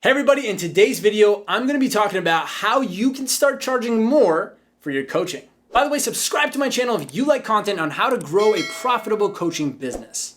Hey everybody, in today's video, I'm going to be talking about how you can start charging more for your coaching. By the way, subscribe to my channel if you like content on how to grow a profitable coaching business.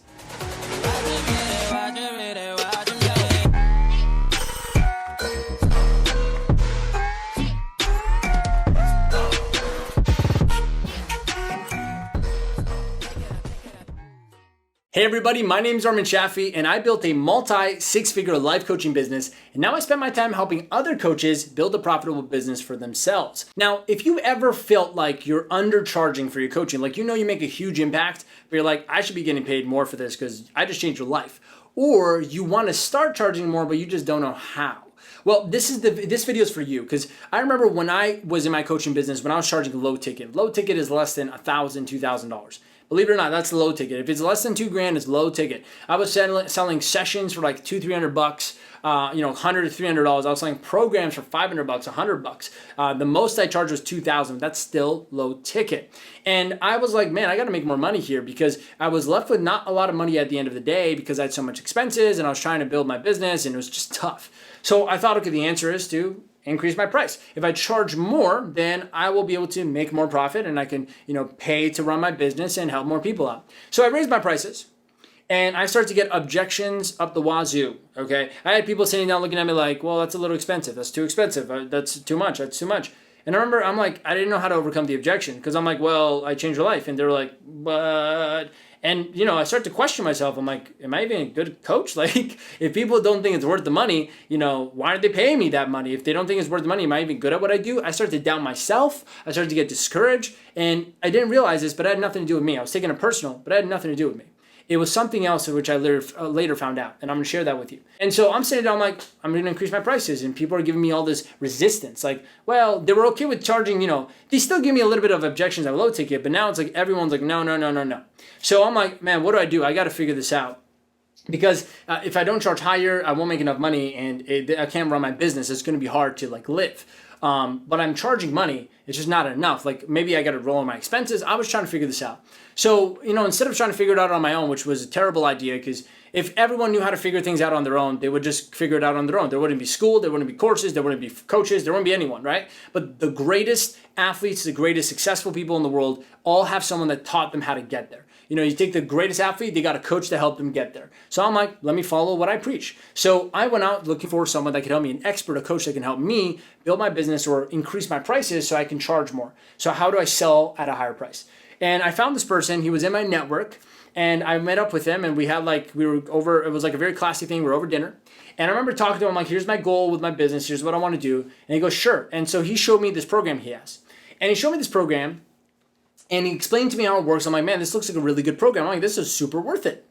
Hey everybody, my name is Armin Shaffi and I built a multi-six-figure life coaching business, and now I spend my time helping other coaches build a profitable business for themselves. Now, if you ever felt like you're undercharging for your coaching, like you make a huge impact, but you're like, I should be getting paid more for this because I just changed your life. Or you want to start charging more, but you just don't know how. Well, this video is for you, because I remember when I was in my coaching business, when I was charging low ticket. Low ticket is less than $1,000, $2,000. Believe it or not, that's the low ticket. If it's less than $2,000, it's low ticket. I was selling sessions for like $200-300, $100 to $300. I was selling programs for $500, $100. The most I charged was $2,000. That's still low ticket. And I was like, man, I got to make more money here, because I was left with not a lot of money at the end of the day because I had so much expenses and I was trying to build my business and it was just tough. So I thought, okay, the answer is to increase my price. If I charge more, then I will be able to make more profit and I can, pay to run my business and help more people out. So I raised my prices and I started to get objections up the wazoo, okay? I had people sitting down looking at me like, well, that's a little expensive. That's too expensive. That's too much. That's too much. And I remember I'm like, I didn't know how to overcome the objection, because I'm like, well, I changed your life. And they were like, but... And, I start to question myself. I'm like, am I even a good coach? Like, if people don't think it's worth the money, why are they paying me that money? If they don't think it's worth the money, am I even good at what I do? I started to doubt myself. I started to get discouraged. And I didn't realize this, but it had nothing to do with me. I was taking it personal, but it had nothing to do with me. It was something else, which I later found out, and I'm going to share that with you. And so I'm sitting down, I'm like, I'm going to increase my prices, and people are giving me all this resistance. Like, well, they were okay with charging, they still give me a little bit of objections at low ticket, but now it's like everyone's like, no. So I'm like, man, what do? I got to figure this out. Because if I don't charge higher, I won't make enough money, and I can't run my business. It's going to be hard to live. But I'm charging money. It's just not enough. Like, maybe I got to roll in my expenses. I was trying to figure this out. So, instead of trying to figure it out on my own, which was a terrible idea, because if everyone knew how to figure things out on their own, they would just figure it out on their own. There wouldn't be school, there wouldn't be courses, there wouldn't be coaches, there wouldn't be anyone, right? But the greatest athletes, the greatest successful people in the world all have someone that taught them how to get there. You take the greatest athlete, they got a coach to help them get there. So I'm like, let me follow what I preach. So I went out looking for someone that could help me, an expert, a coach that can help me build my business or increase my prices so I can charge more. So how do I sell at a higher price? And I found this person. He was in my network, and I met up with him, and it was like a very classy thing. We were over dinner. And I remember talking to him, I'm like, here's my goal with my business. Here's what I want to do. And he goes, sure. And so he showed me this program he has. And he showed me this program, and he explained to me how it works. I'm like, man, this looks like a really good program. I'm like, this is super worth it.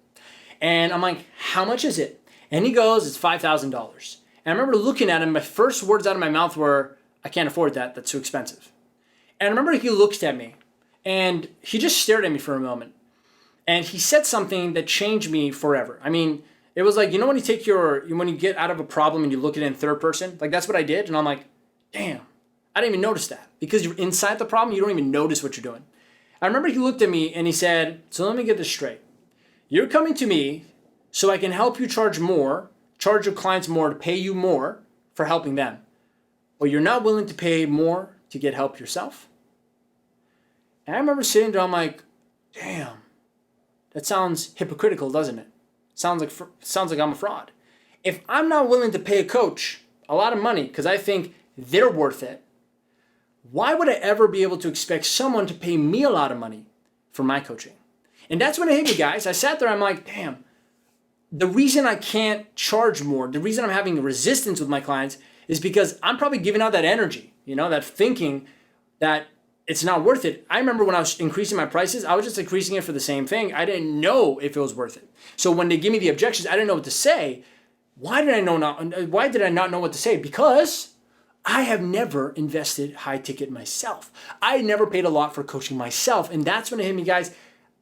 And I'm like, how much is it? And he goes, it's $5,000. And I remember looking at him, my first words out of my mouth were, I can't afford that. That's too expensive. And I remember he looked at me, and he just stared at me for a moment. And he said something that changed me forever. I mean, it was like, when you get out of a problem and you look at it in third person, like that's what I did. And I'm like, damn, I didn't even notice that. Because you're inside the problem, you don't even notice what you're doing. I remember he looked at me and he said, so let me get this straight. You're coming to me so I can help you charge your clients more to pay you more for helping them. But you're not willing to pay more to get help yourself? And I remember sitting there, I'm like, damn, that sounds hypocritical, doesn't it? Sounds like I'm a fraud. If I'm not willing to pay a coach a lot of money because I think they're worth it, why would I ever be able to expect someone to pay me a lot of money for my coaching? And that's when it hit me, guys. I sat there, I'm like, damn, the reason I can't charge more, the reason I'm having resistance with my clients is because I'm probably giving out that energy, that thinking that it's not worth it. I remember when I was increasing my prices, I was just increasing it for the same thing. I didn't know if it was worth it. So when they give me the objections, I didn't know what to say. Why did I not know what to say? Because I have never invested high ticket myself. I never paid a lot for coaching myself. And that's when it hit me, guys.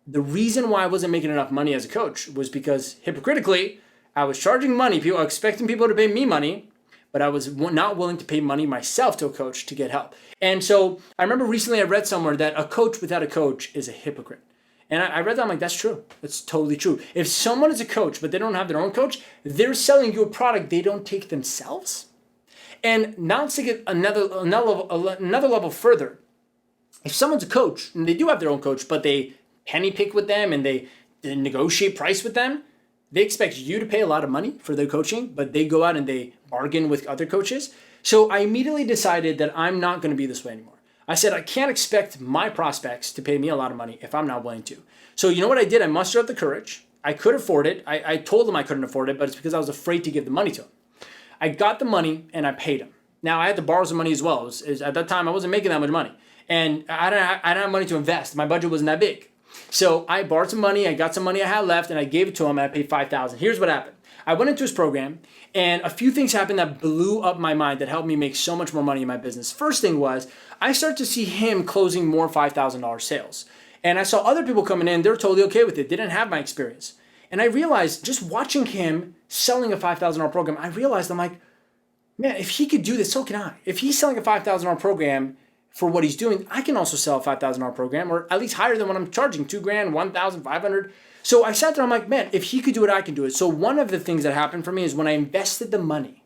The reason why I wasn't making enough money as a coach was because hypocritically, I was charging money, expecting people to pay me money, but I was not willing to pay money myself to a coach to get help. And so I remember recently I read somewhere that a coach without a coach is a hypocrite. And I read that, I'm like, that's true. That's totally true. If someone is a coach, but they don't have their own coach, they're selling you a product they don't take themselves. And now let's take it another level further. If someone's a coach, and they do have their own coach, but they penny pick with them and they negotiate price with them, they expect you to pay a lot of money for their coaching, but they go out and they bargain with other coaches. So I immediately decided that I'm not going to be this way anymore. I said, I can't expect my prospects to pay me a lot of money if I'm not willing to. So you know what I did? I mustered up the courage. I could afford it. I told them I couldn't afford it, but it's because I was afraid to give the money to them. I got the money and I paid them. Now I had to borrow some money as well. At that time, I wasn't making that much money. And I didn't have money to invest. My budget wasn't that big. So I borrowed some money. I got some money I had left and I gave it to him and I paid $5,000. Here's what happened. I went into his program and a few things happened that blew up my mind that helped me make so much more money in my business. First thing was I started to see him closing more $5,000 sales. And I saw other people coming in. They were totally okay with it. They didn't have my experience. And I realized just watching him selling a $5,000 program, I realized I'm like, man, if he could do this, so can I. If he's selling a $5,000 program for what he's doing, I can also sell a $5,000 program, or at least higher than what I'm charging, $2,000, $1,500. So I sat there, I'm like, man, if he could do it, I can do it. So one of the things that happened for me is when I invested the money,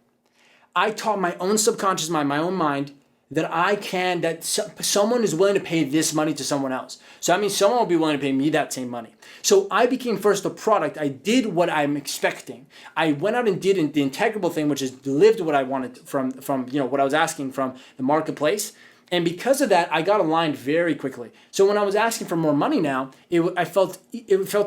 I taught my own subconscious mind, my own mind, that someone is willing to pay this money to someone else. So that means someone will be willing to pay me that same money. So I became first a product. I did what I'm expecting. I went out and did the integrable thing, which is delivered what I wanted from what I was asking from the marketplace. And because of that, I got aligned very quickly. So when I was asking for more money now, it felt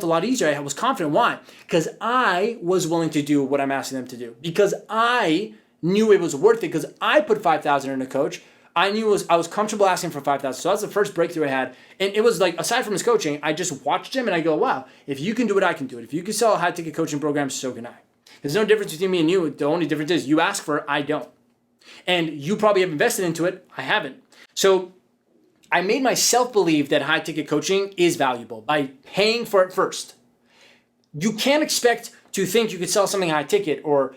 a lot easier. I was confident. Why? Because I was willing to do what I'm asking them to do. Because I knew it was worth it. Because I put $5,000 in a coach. I knew I was comfortable asking for $5,000. So that was the first breakthrough I had. And it was like, aside from his coaching, I just watched him and I go, wow, if you can do it, I can do it. If you can sell a high ticket coaching program, so can I. There's no difference between me and you. The only difference is you ask for it, I don't. And you probably have invested into it. I haven't. So I made myself believe that high ticket coaching is valuable by paying for it first. You can't expect to think you could sell something high ticket or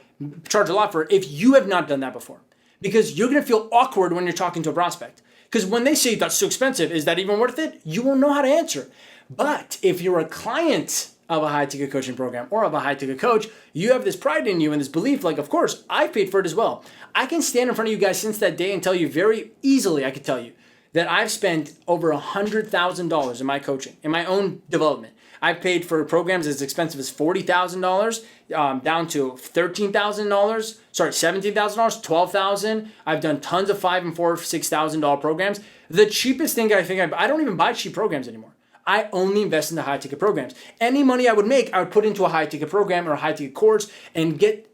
charge a lot for it if you have not done that before. Because you're going to feel awkward when you're talking to a prospect. Because when they say that's so expensive, is that even worth it? You won't know how to answer. But if you're a client of a high ticket coaching program or of a high ticket coach, you have this pride in you and this belief, like, of course, I paid for it as well. I can stand in front of you guys since that day and tell you very easily, I could tell you that I've spent over $100,000 in my coaching, in my own development. I've paid for programs as expensive as $40,000 down to $13,000, $17,000, $12,000. I've done tons of $5,000 and $4,000, $6,000 programs. The cheapest thing I don't even buy cheap programs anymore. I only invest in the high ticket programs. Any money I would make, I would put into a high ticket program or a high ticket course and get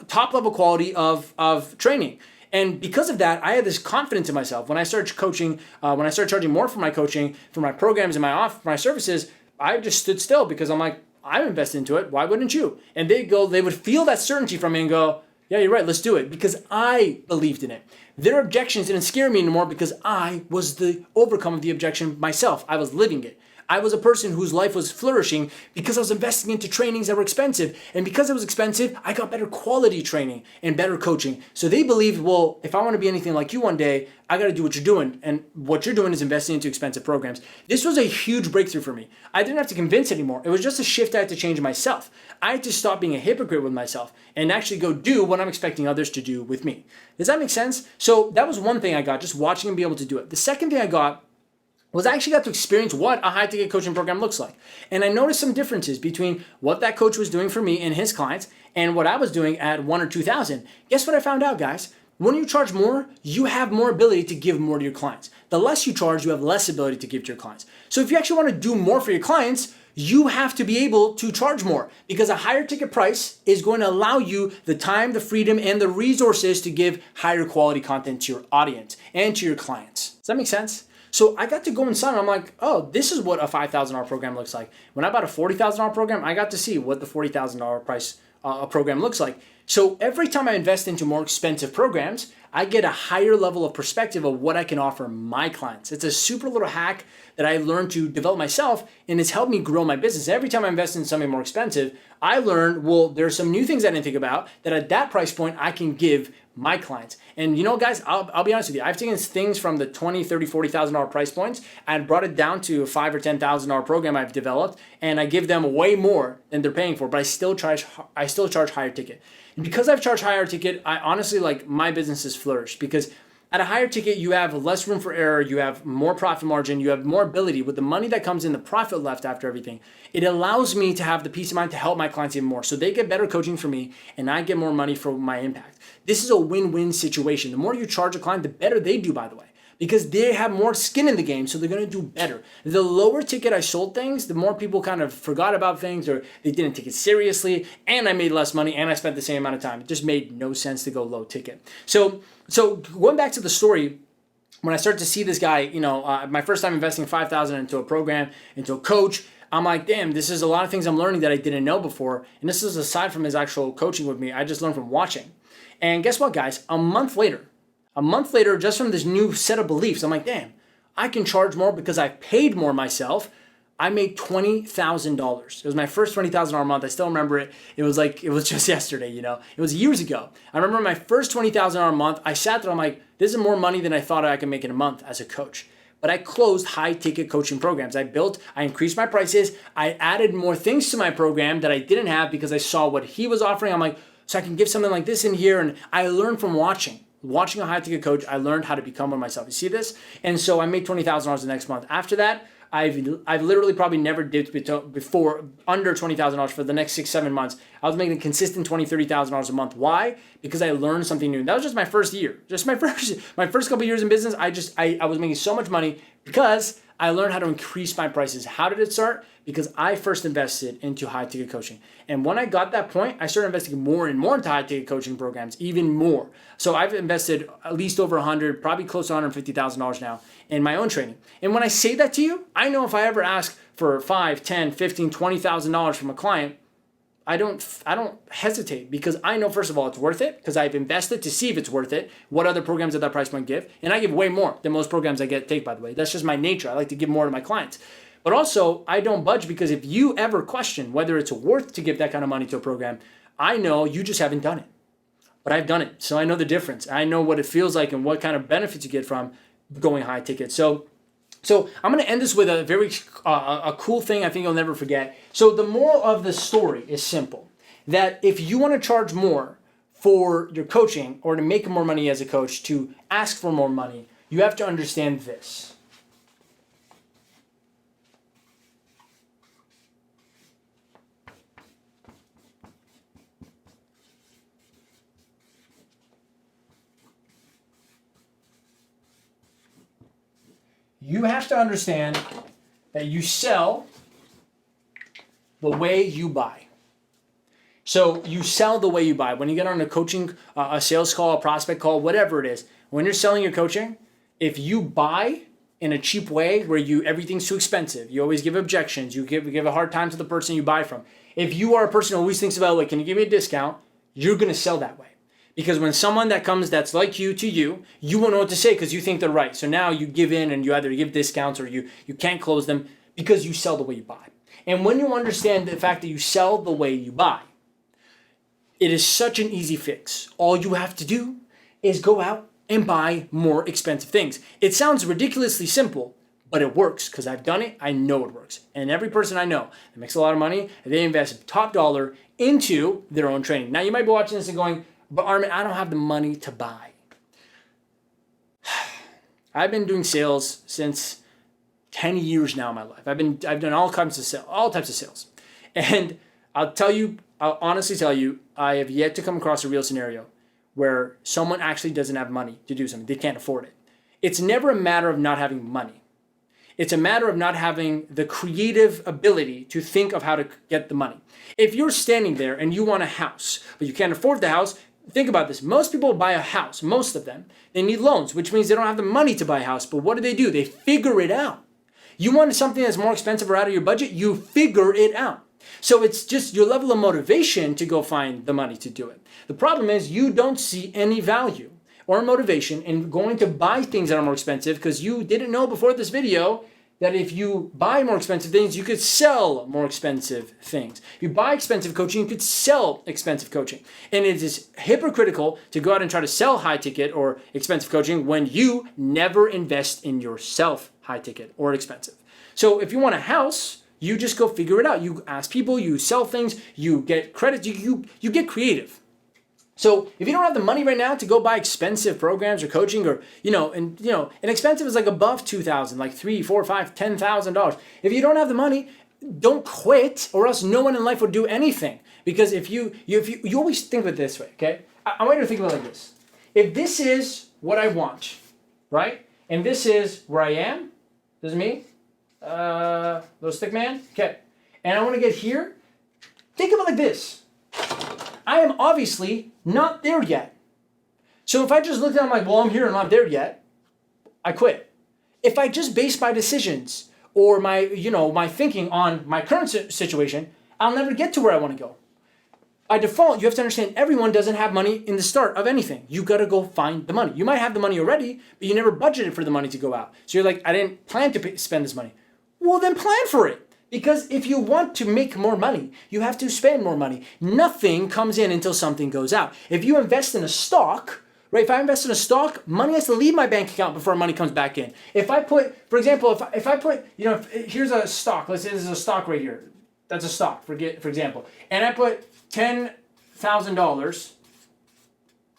top level quality of training. And because of that, I had this confidence in myself. When I started coaching, when I started charging more for my coaching, for my programs and my services, I just stood still because I'm like, I'm invested into it. Why wouldn't you? And they would feel that certainty from me and go, yeah, you're right, let's do it, because I believed in it. Their objections didn't scare me anymore because I was the overcome of the objection myself. I was living it. I was a person whose life was flourishing because I was investing into trainings that were expensive. And because it was expensive, I got better quality training and better coaching. So they believed, well, if I want to be anything like you one day, I got to do what you're doing. And what you're doing is investing into expensive programs. This was a huge breakthrough for me. I didn't have to convince anymore. It was just a shift I had to change myself. I had to stop being a hypocrite with myself and actually go do what I'm expecting others to do with me. Does that make sense? So that was one thing I got, just watching him be able to do it. The second thing I got was I actually got to experience what a high ticket coaching program looks like. And I noticed some differences between what that coach was doing for me and his clients and what I was doing at 1 or 2,000. Guess what I found out, guys? When you charge more, you have more ability to give more to your clients. The less you charge, you have less ability to give to your clients. So if you actually want to do more for your clients, you have to be able to charge more, because a higher ticket price is going to allow you the time, the freedom, and the resources to give higher quality content to your audience and to your clients. Does that make sense? So I got to go inside and I'm like, oh, this is what a $5,000 program looks like. When I bought a $40,000 program, I got to see what the $40,000 price a program looks like. So every time I invest into more expensive programs, I get a higher level of perspective of what I can offer my clients. It's a super little hack that I learned to develop myself, and it's helped me grow my business. Every time I invest in something more expensive, I learned, well, there's some new things I didn't think about that at that price point I can give my clients. And you know, guys, I'll be honest with you. I've taken things from the $20,000, $30,000, $40,000 price points and brought it down to a $5,000 or $10,000 program I've developed, and I give them way more than they're paying for, but I still charge higher ticket. And because I've charged higher ticket, I honestly, like, my business has flourished because at a higher ticket, you have less room for error, you have more profit margin, you have more ability. With the money that comes in, the profit left after everything, it allows me to have the peace of mind to help my clients even more. So they get better coaching from me and I get more money for my impact. This is a win-win situation. The more you charge a client, the better they do, by the way, because they have more skin in the game, so they're gonna do better. The lower ticket I sold things, the more people kind of forgot about things or they didn't take it seriously, and I made less money and I spent the same amount of time. It just made no sense to go low ticket. So going back to the story, when I start to see this guy, my first time investing $5,000 into a program, into a coach, I'm like, damn, this is a lot of things I'm learning that I didn't know before. And this is aside from his actual coaching with me. I just learned from watching. And guess what, guys? A month later, just from this new set of beliefs, I'm like, damn, I can charge more because I paid more myself. I made $20,000. It was my first $20,000 month. I still remember it. It was just yesterday, It was years ago. I remember my first $20,000 month. I sat there, I'm like, this is more money than I thought I could make in a month as a coach. But I closed high ticket coaching programs. I increased my prices. I added more things to my program that I didn't have because I saw what he was offering. I'm like, so I can give something like this in here. And I learned from watching a high ticket coach. I learned how to become one myself. You see this? And so I made $20,000 the next month. After that, I've literally probably never dipped before under $20,000 for the next 6-7 months. I was making a consistent $20,000, $30,000 a month. Why? Because I learned something new. That was just my first year. Just my first couple years in business. I was making so much money because I learned how to increase my prices. How did it start? Because I first invested into high ticket coaching. And when I got that point, I started investing more and more into high ticket coaching programs, even more. So I've invested at least over 100, probably close to $150,000 now in my own training. And when I say that to you, I know if I ever ask for $5,000, $10,000, $15,000, $20,000 from a client, I don't hesitate because I know, first of all, it's worth it because I've invested to see if it's worth it, what other programs at that price point give. And I give way more than most programs I take, by the way. That's just my nature. I like to give more to my clients. But also, I don't budge because if you ever question whether it's worth to give that kind of money to a program, I know you just haven't done it. But I've done it. So I know the difference. I know what it feels like and what kind of benefits you get from going high ticket. So I'm going to end this with a very a cool thing I think you'll never forget. So the moral of the story is simple. That if you want to charge more for your coaching or to make more money as a coach, to ask for more money, you have to understand this. You have to understand that you sell the way you buy. So you sell the way you buy. When you get on a coaching, a sales call, a prospect call, whatever it is, when you're selling your coaching, if you buy in a cheap way where everything's too expensive, you always give objections, you give a hard time to the person you buy from. If you are a person who always thinks about, like, can you give me a discount? You're going to sell that way. Because when someone that comes that's like you to you, you won't know what to say because you think they're right. So now you give in and you either give discounts or you can't close them because you sell the way you buy. And when you understand the fact that you sell the way you buy, it is such an easy fix. All you have to do is go out and buy more expensive things. It sounds ridiculously simple, but it works because I've done it. I know it works. And every person I know that makes a lot of money, they invest top dollar into their own training. Now you might be watching this and going, but Armin, I don't have the money to buy. I've been doing sales since 10 years now in my life. I've done all types of sales. And I'll honestly tell you, I have yet to come across a real scenario where someone actually doesn't have money to do something. They can't afford it. It's never a matter of not having money. It's a matter of not having the creative ability to think of how to get the money. If you're standing there and you want a house, but you can't afford the house, think about this. Most people buy a house, most of them. They need loans, which means they don't have the money to buy a house. But what do? They figure it out. You want something that's more expensive or out of your budget? You figure it out. So it's just your level of motivation to go find the money to do it. The problem is you don't see any value or motivation in going to buy things that are more expensive because you didn't know before this video that if you buy more expensive things, you could sell more expensive things. If you buy expensive coaching, you could sell expensive coaching. And it is hypocritical to go out and try to sell high ticket or expensive coaching when you never invest in yourself, high ticket or expensive. So if you want a house, you just go figure it out. You ask people, you sell things, you get credits, you get creative. So if you don't have the money right now to go buy expensive programs or coaching or, and expensive is like above $2,000, like $3,000, $4,000, $5,000, $10,000. If you don't have the money, don't quit, or else no one in life would do anything. Because if you always think of it this way, okay? I want you to think about it like this. If this is what I want, right? And this is where I am, this is me, little stick man, okay. And I want to get here, think of it like this. I am obviously not there yet. So if I just look down like, well, I'm here and I'm not there yet, I quit. If I just base my decisions or my thinking on my current situation, I'll never get to where I want to go. By default, you have to understand everyone doesn't have money in the start of anything. You got to go find the money. You might have the money already, but you never budgeted for the money to go out. So you're like, I didn't plan to spend this money. Well, then plan for it. Because if you want to make more money, you have to spend more money. Nothing comes in until something goes out. If you invest in a stock, right? If I invest in a stock, money has to leave my bank account before money comes back in. If I put, for example, if I put, here's a stock. Let's say this is a stock right here. That's a stock, for example. And I put $10,000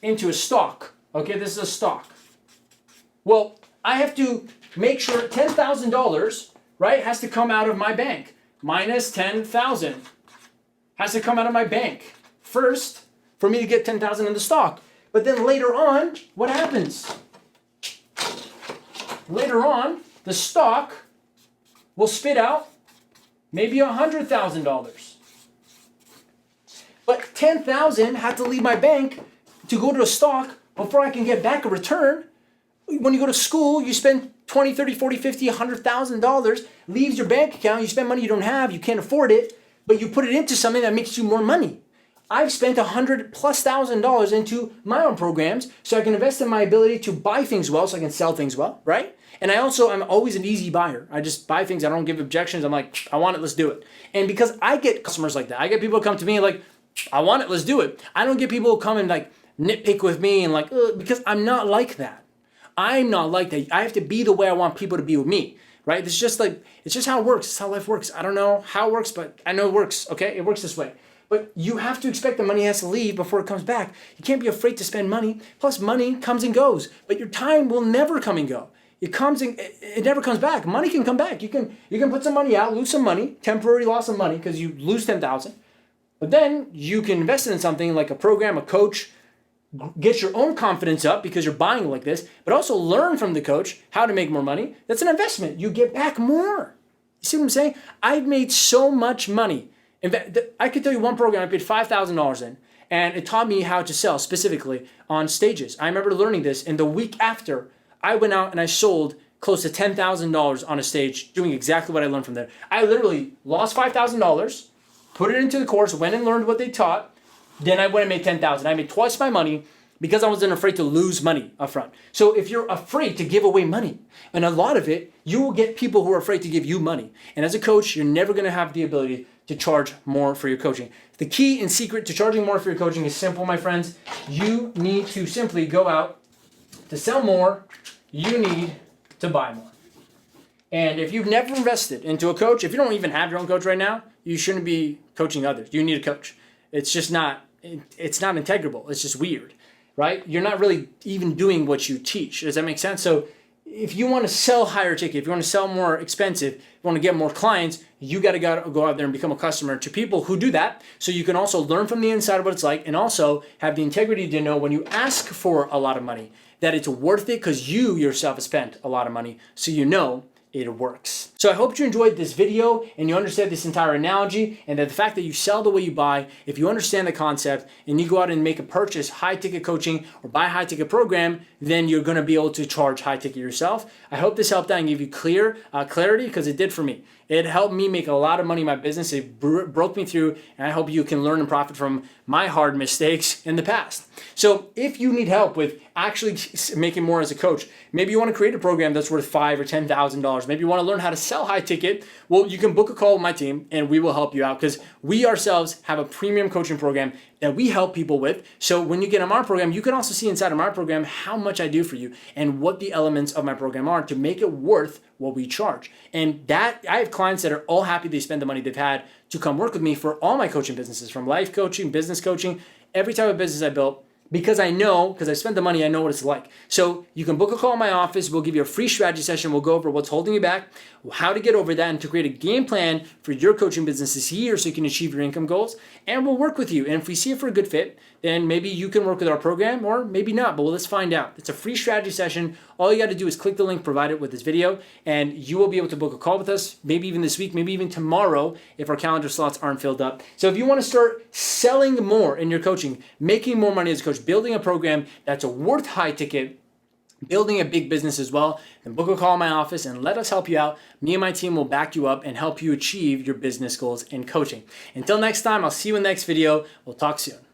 into a stock. Okay, this is a stock. Well, I have to make sure $10,000, right, has to come out of my bank. Minus 10,000 has to come out of my bank first for me to get 10,000 in the stock. But then later on, what happens? Later on, the stock will spit out maybe $100,000. But 10,000 had to leave my bank to go to a stock before I can get back a return. When you go to school, you spend $20, $30, $40, $50, $100,000, leaves your bank account, you spend money you don't have, you can't afford it, but you put it into something that makes you more money. I've spent $100,000+ into my own programs so I can invest in my ability to buy things well so I can sell things well, right? And I'm always an easy buyer. I just buy things, I don't give objections, I'm like, I want it, let's do it. And because I get customers like that, I get people who come to me like, I want it, let's do it. I don't get people who come and like nitpick with me and like, because I'm not like that. I'm not like that. I have to be the way I want people to be with me, right? It's just how it works. It's how life works. I don't know how it works, but I know it works, okay? It works this way. But you have to expect the money has to leave before it comes back. You can't be afraid to spend money. Plus, money comes and goes, but your time will never come and go. It comes and it never comes back. Money can come back. You can put some money out, lose some money, temporary loss of money because you lose 10,000. But then you can invest in something like a program, a coach, get your own confidence up because you're buying like this, but also learn from the coach how to make more money. That's an investment. You get back more. You see what I'm saying? I've made so much money. In fact, I could tell you one program I paid $5,000 in, and it taught me how to sell specifically on stages. I remember learning this, and the week after, I went out and I sold close to $10,000 on a stage doing exactly what I learned from there. I literally lost $5,000, put it into the course, went and learned what they taught. Then I went and made 10,000. I made twice my money because I wasn't afraid to lose money up front. So if you're afraid to give away money, and a lot of it, you will get people who are afraid to give you money. And as a coach, you're never going to have the ability to charge more for your coaching. The key and secret to charging more for your coaching is simple, my friends. You need to simply go out to sell more. You need to buy more. And if you've never invested into a coach, if you don't even have your own coach right now, you shouldn't be coaching others. You need a coach. It's just not integrable. It's just weird, right? You're not really even doing what you teach. Does that make sense? So if you want to sell higher ticket, if you want to sell more expensive, if you want to get more clients, you got to go out there and become a customer to people who do that. So you can also learn from the inside of what it's like and also have the integrity to know when you ask for a lot of money that it's worth it because you yourself have spent a lot of money. So you know it works. So I hope you enjoyed this video and you understand this entire analogy and that the fact that you sell the way you buy, if you understand the concept and you go out and make a purchase, high ticket coaching or buy a high ticket program, then you're going to be able to charge high ticket yourself. I hope this helped out and give you clarity because it did for me. It helped me make a lot of money in my business. It broke me through, and I hope you can learn and profit from my hard mistakes in the past. So if you need help with actually making more as a coach, maybe you want to create a program that's worth $5,000 or $10,000. Maybe you want to learn how to sell high ticket, well, you can book a call with my team and we will help you out, because we ourselves have a premium coaching program that we help people with. So when you get on our program, you can also see inside of my program how much I do for you and what the elements of my program are to make it worth what we charge. And that I have clients that are all happy they spend the money they've had to come work with me for all my coaching businesses, from life coaching, business coaching, every type of business I built. Because I spent the money, I know what it's like. So you can book a call in my office. We'll give you a free strategy session. We'll go over what's holding you back, how to get over that, and to create a game plan for your coaching business this year so you can achieve your income goals. And we'll work with you. And if we see it for a good fit, then maybe you can work with our program, or maybe not, but let's find out. It's a free strategy session. All you got to do is click the link provided with this video, and you will be able to book a call with us, maybe even this week, maybe even tomorrow if our calendar slots aren't filled up. So if you want to start selling more in your coaching, making more money as a coach, building a program that's worth high ticket, building a big business as well, then book a call in my office and let us help you out. Me and my team will back you up and help you achieve your business goals in coaching. Until next time, I'll see you in the next video. We'll talk soon.